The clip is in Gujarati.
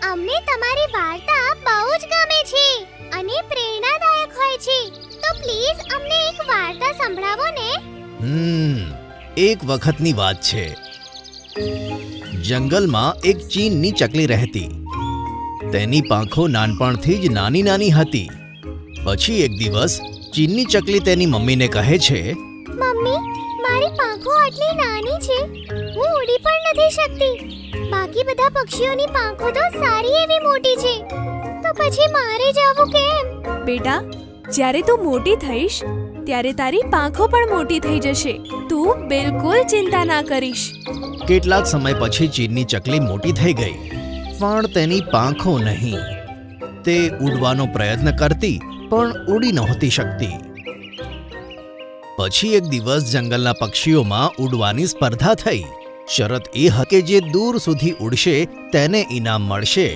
અમને તમારી વાર્તા બહુ જ ગમે છે અને પ્રેરણાદાયક હોય છે. તો પ્લીઝ અમને એક વાર્તા સંભળાવો ને. એક વખતની વાત છે. જંગલમાં એક ચીનની ચકલી રહેતી. તેની પાંખો નાનપણથી જ નાની નાની હતી. પછી એક દિવસ ચીનની ચકલી તેની મમ્મીને કહે છે, મમ્મી, મારી પાંખો આટલી નાની છે, હું ઉડી પણ નથી શકતી. બાકી બધા પક્ષીઓની પાંખો તો સારી એવી મોટી છે, તો પછી મારે જવું કેમ? બેટા, જ્યારે તું મોટી થઈશ ત્યારે તારી પાંખો પણ મોટી થઈ જશે. તું બિલકુલ ચિંતા ના કરીશ. કેટલાક સમય પછી ચીનની ચકલી મોટી થઈ ગઈ, પણ તેની પાંખો નહીં. તે ઉડવાનો પ્રયત્ન કરતી પણ ઉડી નહોતી શકતી. પછી એક દિવસ જંગલના પક્ષીઓમાં ઉડવાની સ્પર્ધા થઈ. શરત એ હતી કે જે દૂર સુધી ઉડશે તેને ઇનામ મળશે.